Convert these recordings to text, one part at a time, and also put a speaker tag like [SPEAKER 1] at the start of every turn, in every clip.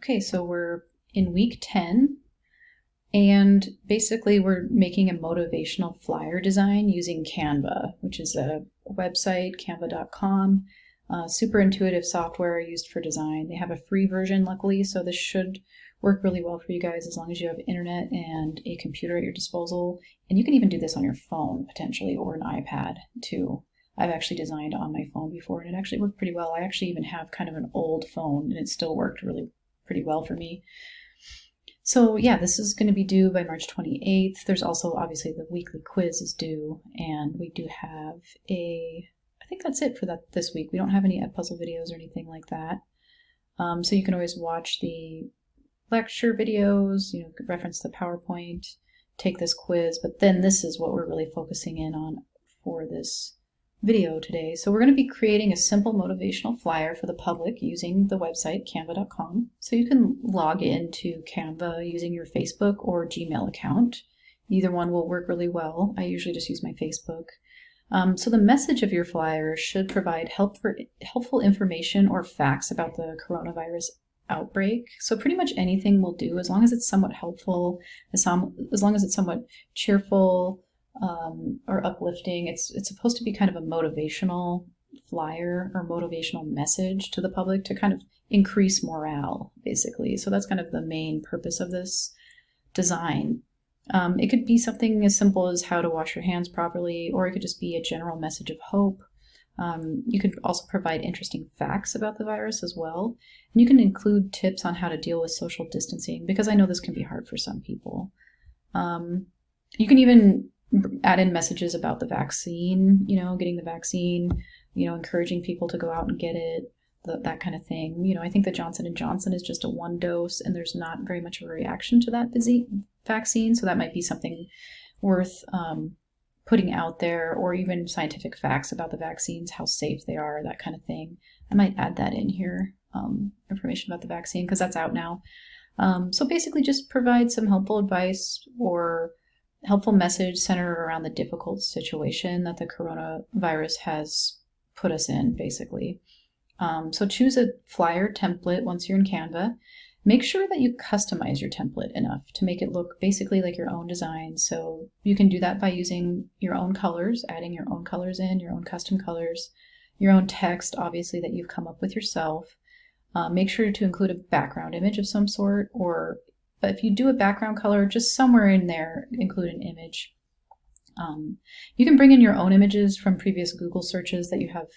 [SPEAKER 1] Okay, so we're in week 10, and basically we're making a motivational flyer design using Canva, which is a website, canva.com. Super intuitive software used for design. They have a free version, luckily, so this should work really well for you guys as long as you have internet and a computer at your disposal. And you can even do this on your phone, potentially, or an iPad, too. I've actually designed on my phone before, and it actually worked pretty well. I actually even have kind of an old phone, and it still worked really pretty well for me. So yeah, this is going to be due by March 28th. There's also obviously the weekly quiz is due, and we do have I think that's it for this week. We don't have any Edpuzzle videos or anything like that. So you can always watch the lecture videos, reference the PowerPoint, take this quiz, but then this is what we're really focusing in on for this video today. So we're going to be creating a simple motivational flyer for the public using the website canva.com. So you can log into Canva using your Facebook or Gmail account. Either one will work really well. I usually just use my Facebook. So the message of your flyer should provide helpful information or facts about the coronavirus outbreak. So pretty much anything will do as long as it's somewhat helpful, as long as it's somewhat cheerful, or uplifting. It's supposed to be kind of a motivational flyer or motivational message to the public to kind of increase morale, basically. So that's kind of the main purpose of this design. It could be something as simple as how to wash your hands properly, or it could just be a general message of hope. You could also provide interesting facts about the virus as well. And you can include tips on how to deal with social distancing, because I know this can be hard for some people. You can even add in messages about the vaccine, getting the vaccine, encouraging people to go out and get it, that kind of thing. I think the Johnson & Johnson is just a 1 dose, and there's not very much of a reaction to that vaccine, so that might be something worth putting out there, or even scientific facts about the vaccines, how safe they are, that kind of thing. I might add that in here, information about the vaccine, because that's out now. So basically just provide some helpful advice or helpful message centered around the difficult situation that the coronavirus has put us in, basically. So choose a flyer template once you're in Canva. Make sure that you customize your template enough to make it look basically like your own design. So you can do that by using your own colors, adding your own colors in, your own custom colors, your own text, obviously, that you've come up with yourself. Make sure to include a background image of some sort, but if you do a background color, just somewhere in there, include an image. You can bring in your own images from previous Google searches that you have,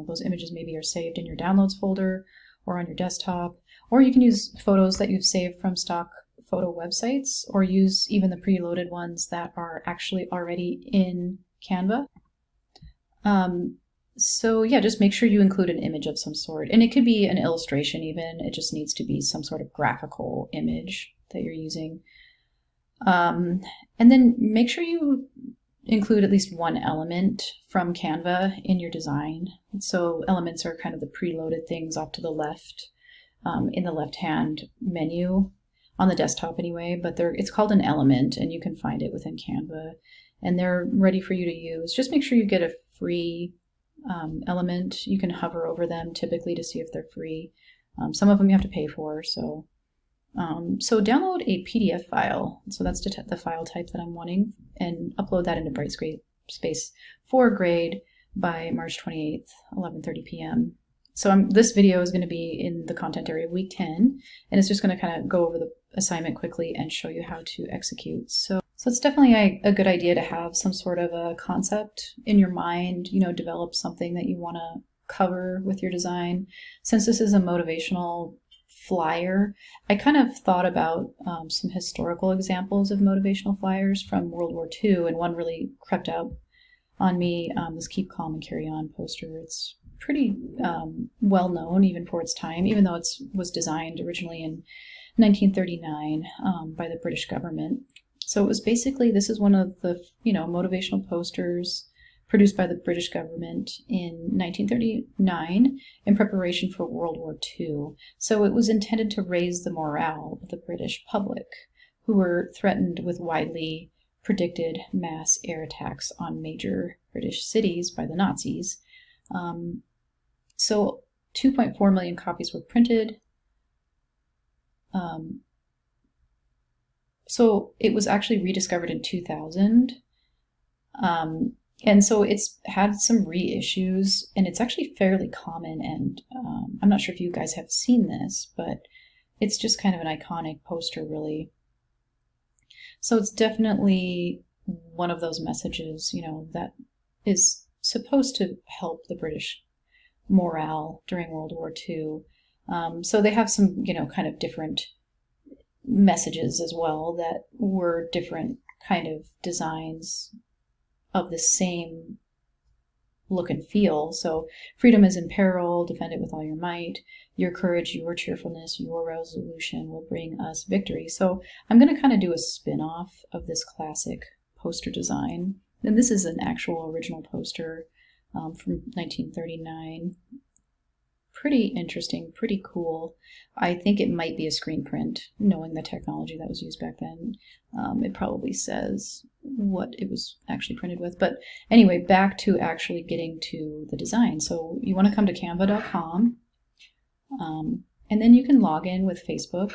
[SPEAKER 1] those images maybe are saved in your downloads folder or on your desktop, or you can use photos that you've saved from stock photo websites, or use even the preloaded ones that are actually already in Canva. So yeah, just make sure you include an image of some sort, and it could be an illustration even. It just needs to be some sort of graphical image that you're using. And then make sure you include at least one element from Canva in your design. So elements are kind of the preloaded things off to the left, in the left-hand menu, on the desktop anyway, but it's called an element, and you can find it within Canva, and they're ready for you to use. Just make sure you get a free element. You can hover over them typically to see if they're free. Some of them you have to pay for, so download a PDF file. So that's the file type that I'm wanting, and upload that into Brightspace for grade by March 28th, 11:30 p.m. So this video is going to be in the content area of week 10, and it's just going to kind of go over the assignment quickly and show you how to execute. So it's definitely a good idea to have some sort of a concept in your mind, develop something that you want to cover with your design. Since this is a motivational flyer, I kind of thought about some historical examples of motivational flyers from World War II, and one really crept out on me, this Keep Calm and Carry On poster. It's pretty well known even for its time, even though it was designed originally in 1939 by the British government. So it was basically, this is one of the motivational posters produced by the British government in 1939 in preparation for World War II. So it was intended to raise the morale of the British public, who were threatened with widely predicted mass air attacks on major British cities by the Nazis. So 2.4 million copies were printed, So it was actually rediscovered in 2000. And so it's had some reissues, and it's actually fairly common. And I'm not sure if you guys have seen this, but it's just kind of an iconic poster, really. So it's definitely one of those messages, that is supposed to help the British morale during World War II. So they have some, kind of different messages as well that were different kind of designs of the same look and feel. So freedom is in peril, defend it with all your might. Your courage, your cheerfulness, your resolution will bring us victory. So I'm going to kind of do a spin-off of this classic poster design. And this is an actual original poster from 1939. Pretty interesting, pretty cool. I think it might be a screen print, knowing the technology that was used back then. It probably says what it was actually printed with. But anyway, back to actually getting to the design. So you want to come to canva.com, and then you can log in with Facebook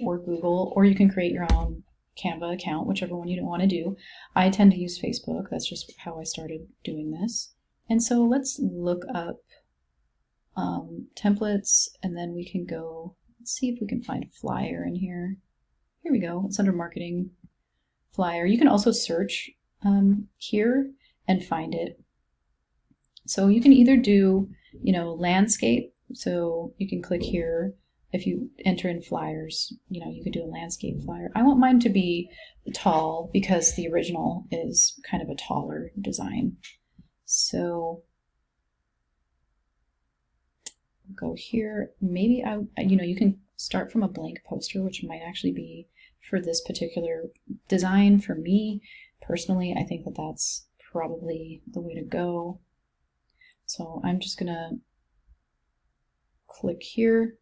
[SPEAKER 1] or Google, or you can create your own Canva account, whichever one you don't want to do. I tend to use Facebook. That's just how I started doing this. And so let's look up templates, and then we can go, let's see if we can find flyer in here. Here we go. It's under marketing, flyer. You can also search here and find it. So you can either do, landscape. So you can click here. If you enter in flyers, you could do a landscape flyer. I want mine to be tall because the original is kind of a taller design. So go here. Maybe you can start from a blank poster, which might actually be for this particular design. For me personally, I think that that's probably the way to go. So I'm just gonna click here.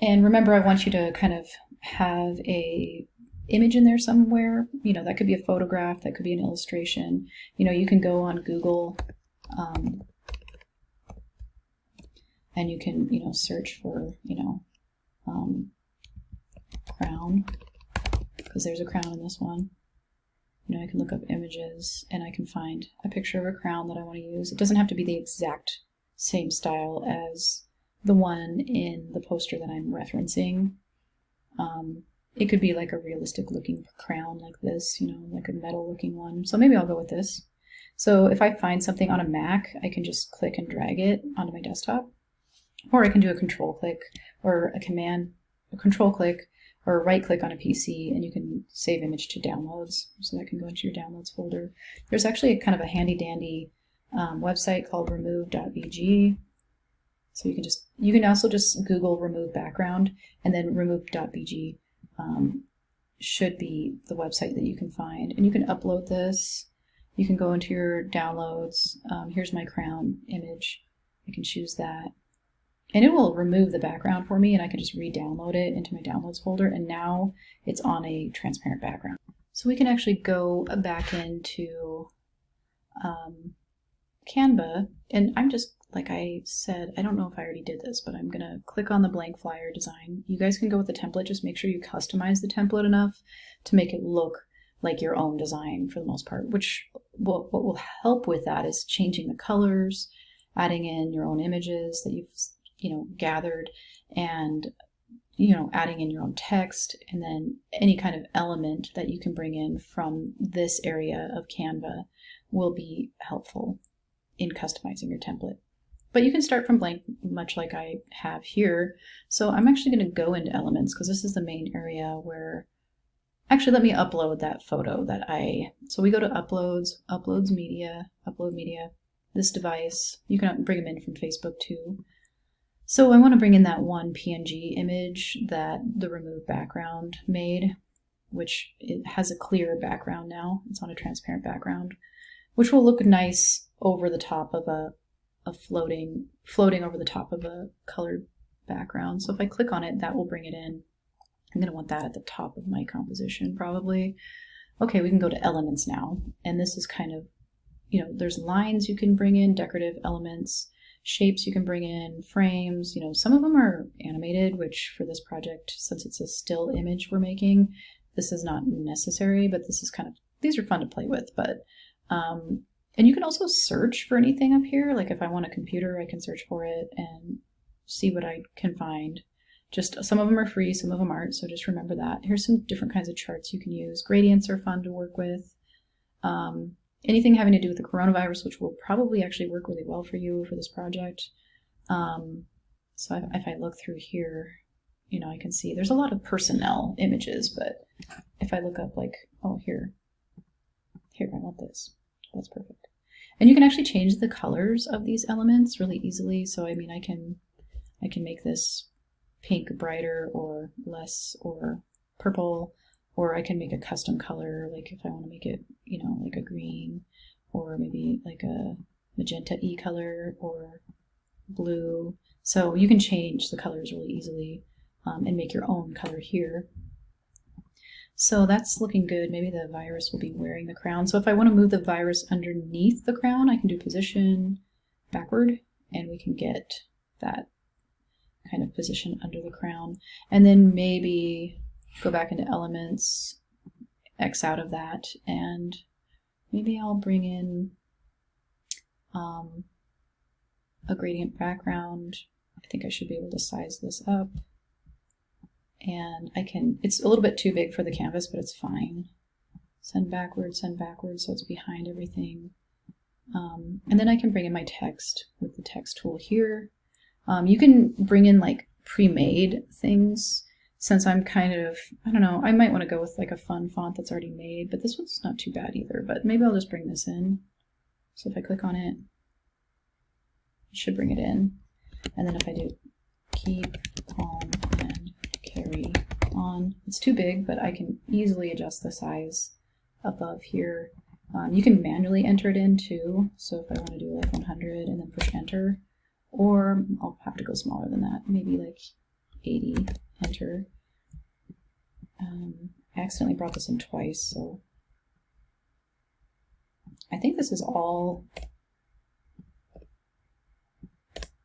[SPEAKER 1] And remember, I want you to kind of have a image in there somewhere. That could be a photograph, that could be an illustration. You can go on Google, and you can, search for, crown, because there's a crown in this one. I can look up images and I can find a picture of a crown that I want to use. It doesn't have to be the exact same style as the one in the poster that I'm referencing. It could be like a realistic looking crown like this, like a metal looking one. So maybe I'll go with this. So if I find something on a Mac, I can just click and drag it onto my desktop. Or I can do a control click or a control click or a right click on a PC, and you can save image to downloads. So that can go into your downloads folder. There's actually a kind of a handy dandy website called remove.bg. So you can also just Google remove background, and then remove.bg should be the website that you can find. And you can upload this. You can go into your downloads. Here's my crown image. I can choose that. And it will remove the background for me, and I can just re-download it into my downloads folder, and now it's on a transparent background. So we can actually go back into Canva, and I'm just, like I said, I don't know if I already did this, but I'm going to click on the blank flyer design. You guys can go with the template, just make sure you customize the template enough to make it look like your own design for the most part, which what will help with that is changing the colors, adding in your own images that you've gathered, and adding in your own text, and then any kind of element that you can bring in from this area of Canva will be helpful in customizing your template. But you can start from blank, much like I have here. So I'm actually going to go into elements because this is the main area where, actually let me upload that photo so we go to upload media, this device. You can bring them in from Facebook too. So I want to bring in that one PNG image that the remove background made, which it has a clear background now. It's on a transparent background, which will look nice over the top of a floating over the top of a colored background. So if I click on it, that will bring it in. I'm going to want that at the top of my composition probably. Okay, we can go to elements now. And this is kind of, there's lines you can bring in, decorative elements, shapes you can bring in, frames, some of them are animated, which for this project, since it's a still image we're making, this is not necessary, but this is these are fun to play with. But and you can also search for anything up here. Like if I want a computer, I can search for it and see what I can find. Just some of them are free, some of them aren't, so just remember that. Here's some different kinds of charts you can use. Gradients are fun to work with. Anything having to do with the coronavirus, which will probably actually work really well for you for this project. So if I look through here, I can see there's a lot of personnel images, but if I look up like, oh, here, I want this. That's perfect. And you can actually change the colors of these elements really easily. So I mean, I can make this pink brighter or less, or purple, or I can make a custom color, like if I want to make it, like a green, or maybe like a magenta E color or blue. So you can change the colors really easily and make your own color here. So that's looking good. Maybe the virus will be wearing the crown. So if I want to move the virus underneath the crown, I can do position backward, and we can get that kind of position under the crown. And then maybe go back into elements, X out of that, and maybe I'll bring in a gradient background. I think I should be able to size this up. And it's a little bit too big for the canvas, but it's fine. Send backwards, so it's behind everything. And then I can bring in my text with the text tool here. You can bring in like pre-made things, since I'm I don't know, I might want to go with like a fun font that's already made, but this one's not too bad either, but maybe I'll just bring this in. So if I click on it, it should bring it in. And then if I do keep calm and carry on, it's too big, but I can easily adjust the size above here. You can manually enter it in too. So if I want to do like 100 and then push enter, or I'll have to go smaller than that, maybe like 80, enter. I accidentally brought this in twice, so I think this is all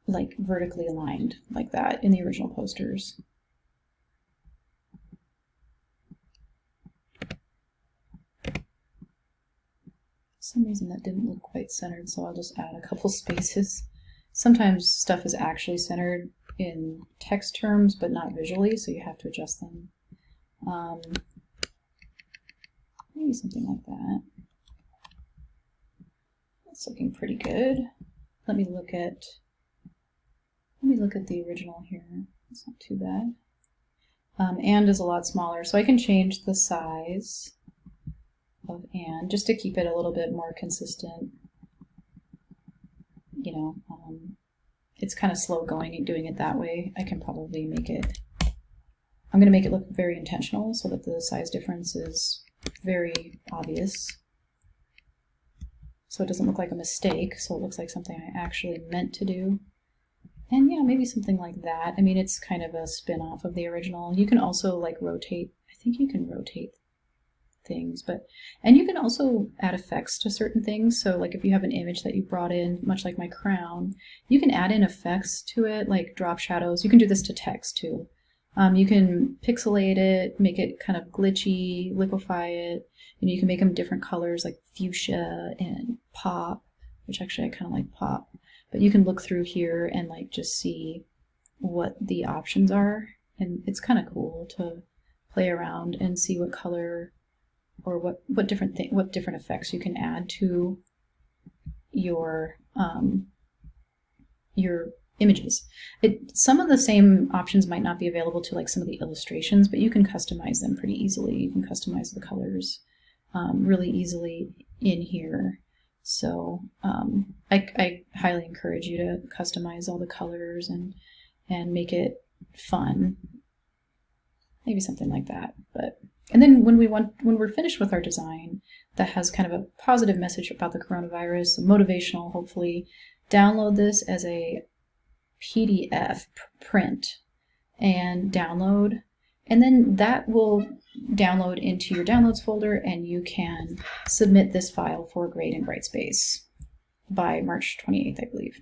[SPEAKER 1] like vertically aligned like that in the original posters. For some reason that didn't look quite centered, so I'll just add a couple spaces. Sometimes stuff is actually centered in text terms, but not visually, so you have to adjust them. Maybe something like that. That's looking pretty good. Let me look at the original here. It's not too bad. And is a lot smaller, so I can change the size of and just to keep it a little bit more consistent. It's kind of slow going and doing it that way. I can probably make it, I'm going to make it look very intentional so that the size difference is very obvious. So it doesn't look like a mistake, so it looks like something I actually meant to do. And yeah, maybe something like that. I mean, it's kind of a spin-off of the original. You can also like rotate, I think you can rotate things, and you can also add effects to certain things. So like if you have an image that you brought in, much like my crown, you can add in effects to it, like drop shadows. You can do this to text too. You can pixelate it, make it kind of glitchy, liquefy it. You can make them different colors like fuchsia and pop, which actually I kind of like pop. But you can look through here and like just see what the options are, and it's kind of cool to play around and see what color or what different effects you can add to your images. Some of the same options might not be available to like some of the illustrations, but you can customize them pretty easily. You can customize the colors really easily in here. So I highly encourage you to customize all the colors and make it fun. Maybe something like that. And then when we're finished with our design that has kind of a positive message about the coronavirus, motivational, hopefully, download this as a PDF print and download, and then that will download into your downloads folder, and you can submit this file for grade in Brightspace by March 28th, I believe.